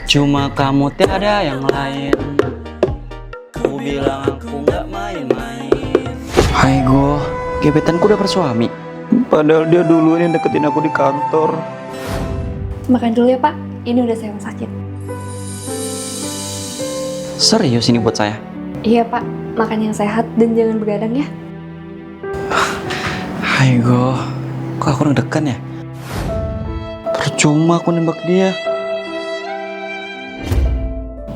Cuma kamu tiada yang lain. Ku bilang aku gak main-main. Hai go, gebetanku udah bersuami. Padahal dia duluan yang deketin aku di kantor. Makan dulu ya Pak, ini udah saya masakin. Serius ini buat saya? Iya Pak, makan yang sehat dan jangan begadang ya. Hai go, kok aku deg-degan ya? Percuma aku nembak dia.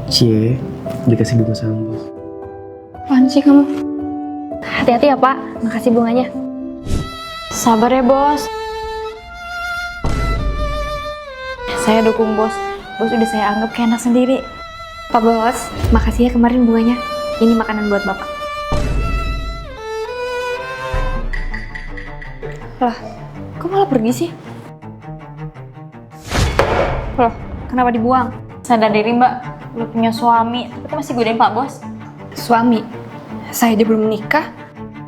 Cie, dikasih bunga sama bos. Apaan sih kamu? Hati-hati ya Pak, makasih bunganya. Sabar ya bos. Saya dukung bos. Bos udah saya anggap kayak anak sendiri. Pak bos, makasih ya kemarin bunganya. Ini makanan buat bapak. Lah, kok malah pergi sih? Loh, kenapa dibuang? Sadar diri mbak, lu punya suami, tapi masih godain pak bos. Suami? Saya aja belum menikah.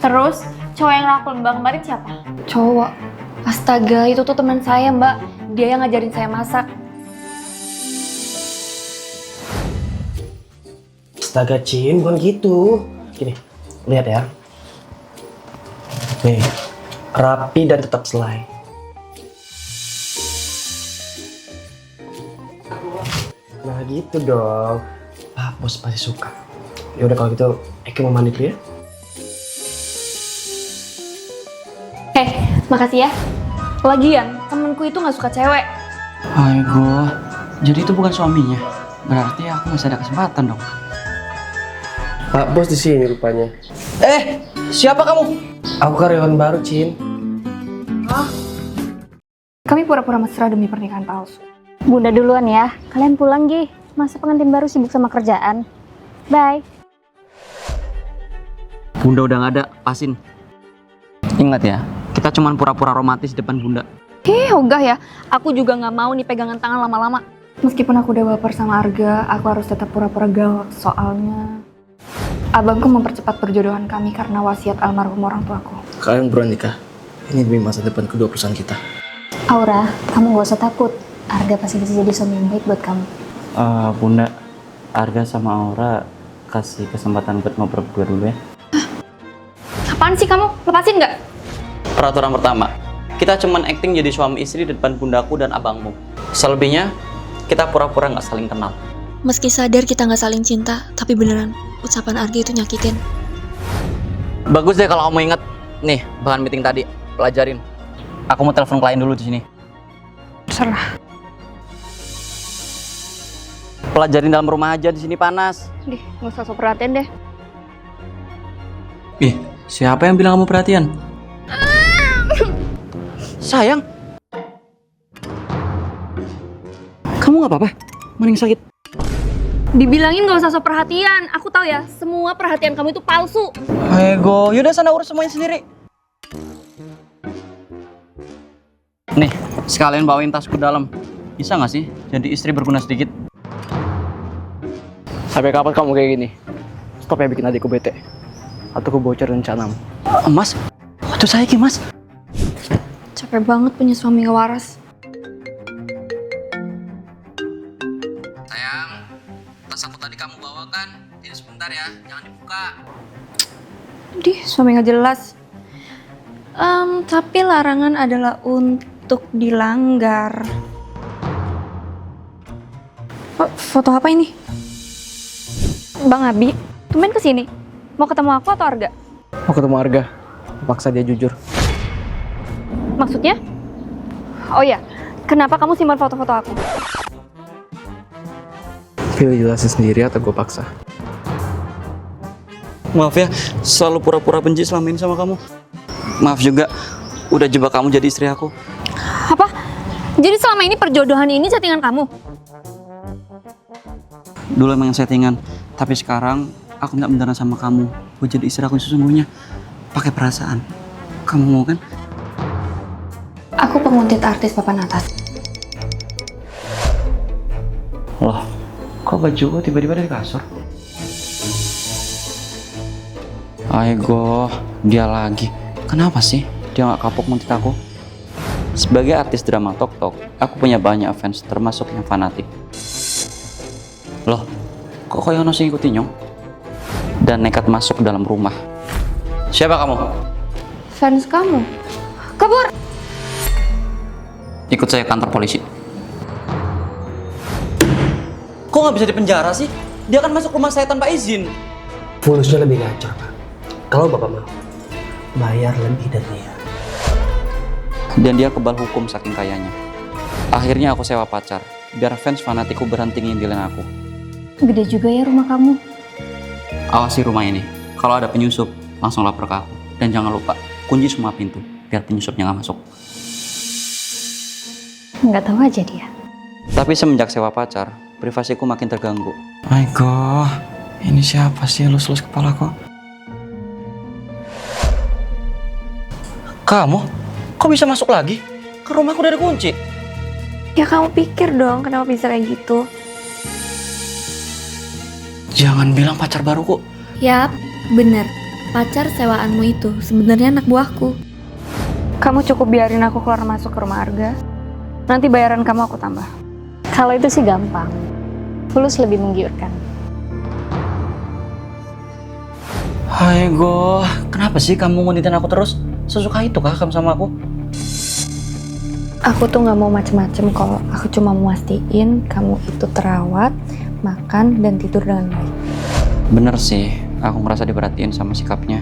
Terus, cowok yang rakul mbak kemarin siapa? Cowok? Astaga, itu tuh teman saya mbak. Dia yang ngajarin saya masak. Astaga Cin, bukan gitu. Gini, lihat ya. Nih, rapi dan tetap selai. Nah gitu dong. Pak bos pasti suka. Ya udah kalau gitu, Eki mau mandi dulu ya. Makasih ya. Lagian, temenku itu gak suka cewek. Hai go, jadi itu bukan suaminya. Berarti aku masih ada kesempatan dong. Pak bos di sini rupanya. Siapa kamu? Aku karyawan baru Cin. Kami pura-pura mesra demi pernikahan palsu. Bunda duluan ya, kalian pulang Gi. Masa pengantin baru sibuk sama kerjaan. Bye. Bunda udah gak ada, pasin. Ingat ya, kita cuman pura-pura romantis depan bunda. Ogah ya. Aku juga gak mau nih pegangan tangan lama-lama. Meskipun aku udah baper sama Arga, aku harus tetap pura-pura galak. Soalnya abangku mempercepat perjodohan kami karena wasiat almarhum orang tuaku. Kalian buruan nikah. Ini demi masa depan kedua perusahaan kita. Aura, kamu gak usah takut. Arga pasti bisa jadi suami yang baik buat kamu. Bunda, Arga sama Aura kasih kesempatan buat ngobrol berdua dulu ya. Apaan sih kamu? Lepasin gak? Peraturan pertama, kita cuman acting jadi suami istri di depan bundaku dan abangmu. Selebihnya, kita pura-pura gak saling kenal. Meski sadar kita nggak saling cinta, tapi beneran ucapan Arga itu nyakitin. Bagus deh kalau kamu inget. Nih, bahan meeting tadi, pelajarin. Aku mau telepon klien dulu di sini. Serah. Pelajarin dalam rumah aja, di sini panas. Dih, gak usah so perhatian deh. Ih, siapa yang bilang kamu perhatian? Sayang. Kamu gak apa-apa? Mana yang sakit? Dibilangin gak usah so perhatian. Aku tahu ya, semua perhatian kamu itu palsu. Ego, yaudah sana urus semuanya sendiri. Nih, sekalian bawain tas ke dalam. Bisa gak sih jadi istri berguna sedikit? Sampai kapan kamu kayak gini? Stop ya bikin adikku bete. Atau aku bocor rencanamu. Mas, waktu saya ki mas. Capek banget punya suami gak waras. Sayang, tas aku tadi kamu bawakan. Ini sebentar ya, jangan dibuka. Dih, suami gak jelas. Tapi larangan adalah untuk dilanggar. Foto apa ini? Bang Abi, tumben kesini. Mau ketemu aku atau Arga? Mau ketemu Arga. Paksa dia jujur. Maksudnya? Oh ya, kenapa kamu simpan foto-foto aku? Pilih jelasin sendiri atau gue paksa. Maaf ya, selalu pura-pura benci selama ini sama kamu. Maaf juga, udah jebak kamu jadi istri aku. Apa? Jadi selama ini perjodohan ini settingan kamu? Dulu emang settingan, tapi sekarang aku minta beneran sama kamu buat jadi istri aku yang sesungguhnya. Pakai perasaan. Kamu mau kan? Aku penguntit artis papan atas. Loh, kok baju gue tiba-tiba dari kasur? Aigo, dia lagi. Kenapa sih dia gak kapok nguntit aku? Sebagai artis drama Tok Tok, aku punya banyak fans termasuk yang fanatik. Loh, kok Yono sih ngikutin Nyong? Dan nekat masuk ke dalam rumah. Siapa kamu? Fans kamu? Kabur! Ikut saya ke kantor polisi. Kok nggak bisa dipenjara sih? Dia kan masuk rumah saya tanpa izin. Fulusnya lebih ngacor, Pak. Kalau Bapak mau, bayar lebih dari dia. Dan dia kebal hukum saking kayanya. Akhirnya aku sewa pacar, biar fans fanatiku berhenti ngintilin aku. Gede juga ya rumah kamu. Awasi rumah ini. Kalau ada penyusup, langsung lapor ke aku. Dan jangan lupa, kunci semua pintu, biar penyusupnya nggak masuk. Nggak tahu aja dia. Tapi semenjak sewa pacar, privasiku makin terganggu. My God, ini siapa sih elus-elus kepalaku? Kamu? Kok bisa masuk lagi? Ke rumahku udah ada kunci. Ya kamu pikir dong kenapa bisa kayak gitu. Jangan bilang pacar baruku. Yap, bener. Pacar sewaanmu itu sebenarnya anak buahku. Kamu cukup biarin aku keluar masuk ke rumah Arga. Nanti bayaran kamu aku tambah. Kalau itu sih gampang. Fulus lebih menggiurkan. Hai Go, kenapa sih kamu ngunitin aku terus? Sesuka itu kah kamu sama aku? Aku tuh nggak mau macem-macem kok. Aku cuma mau mastiin kamu itu terawat, makan, dan tidur dengan baik. Bener sih, aku ngerasa diperhatiin sama sikapnya.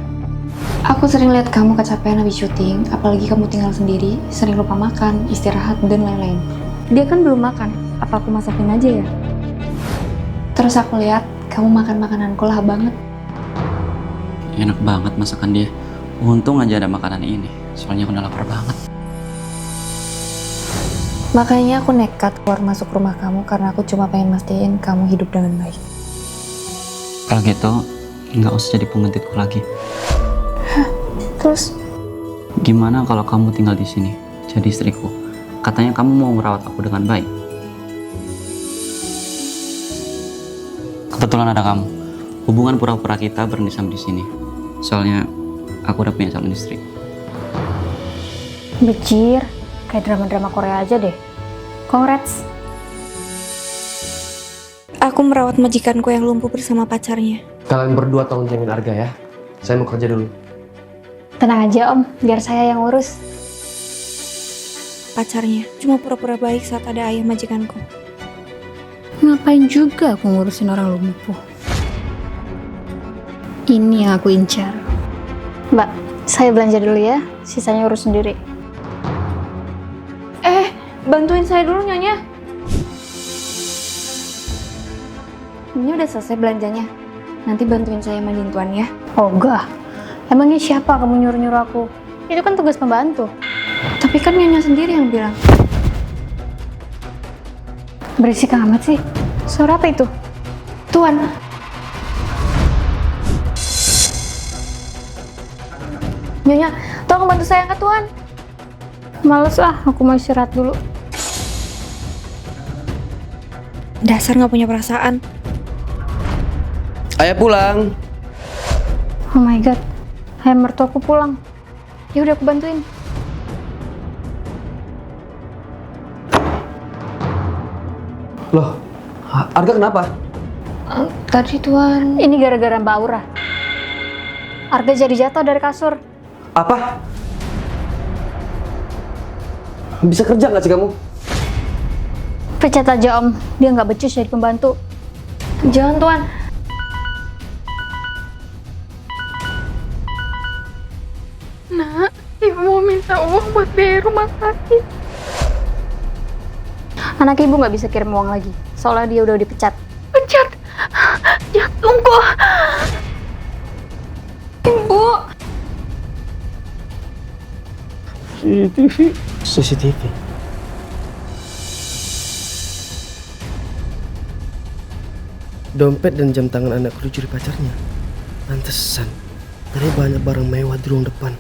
Aku sering lihat kamu kecapean habis syuting, apalagi kamu tinggal sendiri, sering lupa makan, istirahat, dan lain-lain. Dia kan belum makan, apa aku masakin aja ya? Terus aku lihat kamu makan makananku lahap banget. Enak banget masakan dia. Untung aja ada makanan ini, soalnya aku udah lapar banget. Makanya aku nekat keluar masuk rumah kamu karena aku cuma pengen mastiin kamu hidup dengan baik. Kalau gitu, nggak usah jadi pengintipku lagi. Terus? Gimana kalau kamu tinggal di sini, jadi istriku? Katanya kamu mau merawat aku dengan baik. Kebetulan ada kamu. Hubungan pura-pura kita berhenti sampai di sini. Soalnya aku udah punya calon istri. Becir, kayak drama-drama Korea aja deh. Congrats. Aku merawat majikanku yang lumpuh bersama pacarnya. Kalian berdua tolong jagain Arga ya. Saya mau kerja dulu. Tenang aja Om, biar saya yang urus. Pacarnya cuma pura-pura baik saat ada ayah majikanku. Ngapain juga aku ngurusin orang lumpuh? Ini yang aku incar. Mbak, saya belanja dulu ya, sisanya urus sendiri. Bantuin saya dulu Nyonya. Ini udah selesai belanjanya. Nanti bantuin saya mandiin Tuan ya. Oh enggak, emangnya siapa kamu nyuruh-nyuruh aku? Itu kan tugas pembantu. Tapi kan Nyonya sendiri yang bilang. Berisik amat sih. Suara apa itu? Tuan. Nyonya, tolong bantu saya angkat Tuan. Males aku mau istirahat dulu. Dasar nggak punya perasaan. Ayah pulang. Oh my god, ayam mertuaku pulang. Ya udah aku bantuin. Loh, Arga kenapa? Tadi Tuan. Ini gara-gara Mbak Aura. Arga jadi jatuh dari kasur. Apa? Bisa kerja nggak sih kamu? Pecat aja Om, dia nggak becus jadi pembantu. Jangan Tuan. Nak, ibu mau minta uang buat biaya rumah sakit. Anak ibu nggak bisa kirim uang lagi, soalnya dia udah dipecat. Pecat? Ya tunggu. Ibu. CCTV. Dompet dan jam tangan anakku dicuri pacarnya. Pantesan. Tadi banyak barang mewah di ruang depan.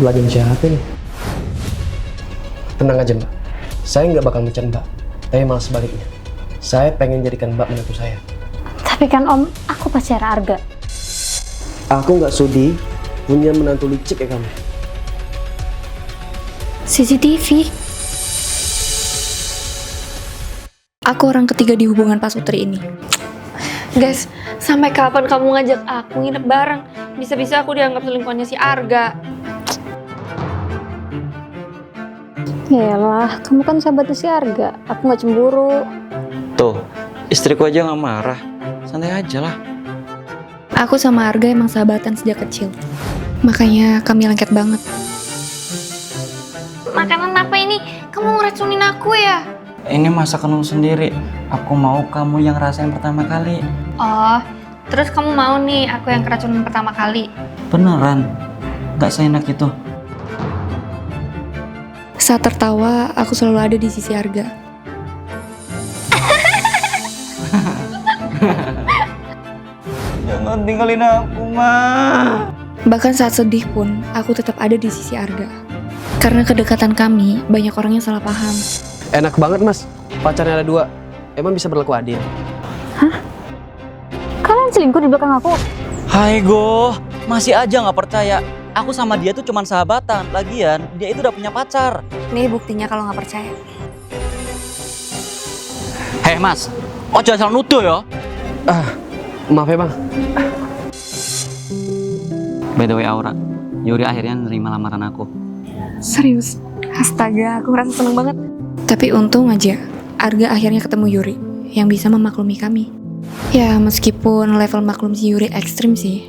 Belajar siapa nih? Tenang aja Mbak. Saya nggak bakal mencat Mbak. Tapi malah sebaliknya. Saya pengen jadikan Mbak menantu saya. Tapi kan Om, aku pacar Arga. Aku nggak sudi punya menantu licik kayak kamu. CCTV. Aku orang ketiga di hubungan Pak Sutri ini. Guys, sampai kapan kamu ngajak aku nginep bareng? Bisa-bisa aku dianggap selingkuhannya si Arga. Yalah, kamu kan sahabatnya si Arga. Aku nggak cemburu. Tuh, istriku aja nggak marah. Santai aja lah. Aku sama Arga emang sahabatan sejak kecil. Makanya kami lengket banget. Makanan apa ini? Kamu ngeracunin aku ya? Ini masakan lu sendiri. Aku mau kamu yang rasain pertama kali. Oh, terus kamu mau nih aku yang keracunan pertama kali? Beneran? Gak seenak itu. Saat tertawa, aku selalu ada di sisi Arga. Jangan tinggalin aku, Ma. Bahkan saat sedih pun, aku tetap ada di sisi Arga. Karena kedekatan kami, banyak orang yang salah paham. Enak banget mas, pacarnya ada 2. Emang bisa berlaku adil? Kalian selingkuh di belakang aku? Hai Go, masih aja nggak percaya. Aku sama dia tuh cuman sahabatan. Lagian, dia itu udah punya pacar. Nih buktinya kalau nggak percaya. Hei Mas, oh jangan salah nuduh ya. Maaf ya bang. By the way Aura, Yuri akhirnya nerima lamaran aku. Serius? Astaga, aku ngerasa seneng banget. Tapi untung aja, Arga akhirnya ketemu Yuri yang bisa memaklumi kami. Ya, meskipun level maklum si Yuri ekstrim sih.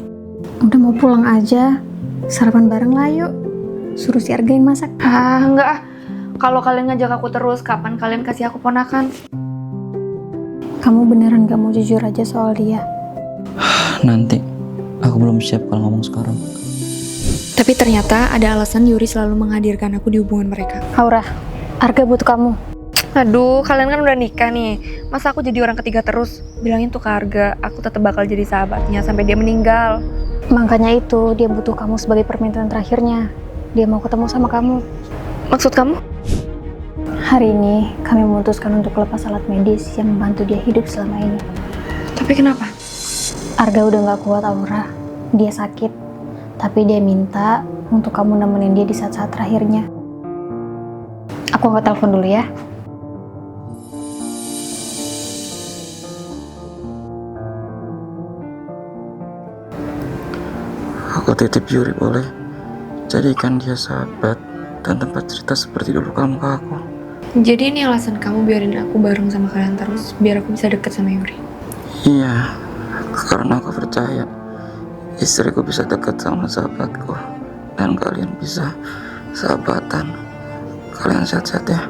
Udah mau pulang aja. Sarapan bareng lah yuk. Suruh si Arga yang masak. Enggak ah. Kalau kalian ngajak aku terus, kapan kalian kasih aku ponakan? Kamu beneran gak mau jujur aja soal dia? Nanti, aku belum siap kalau ngomong sekarang. Tapi ternyata ada alasan Yuri selalu menghadirkan aku di hubungan mereka. Aura, Arga butuh kamu. Aduh, kalian kan udah nikah nih. Masa aku jadi orang ketiga terus? Bilangin tuh ke Arga, aku tetap bakal jadi sahabatnya sampai dia meninggal. Makanya itu, dia butuh kamu sebagai permintaan terakhirnya. Dia mau ketemu sama kamu. Maksud kamu? Hari ini, kami memutuskan untuk lepas alat medis yang membantu dia hidup selama ini. Tapi kenapa? Arga udah gak kuat, Aura. Dia sakit. Tapi dia minta untuk kamu nemenin dia di saat-saat terakhirnya. Aku angkat telepon dulu ya. Aku titip Yuri boleh? Jadikan dia sahabat dan tempat cerita seperti dulu kamu ke aku. Jadi ini alasan kamu biarin aku bareng sama kalian terus, biar aku bisa deket sama Yuri. Iya, karena aku percaya istriku bisa dekat sama sahabatku dan kalian bisa sahabatan. Kalian sehat-sehat ya.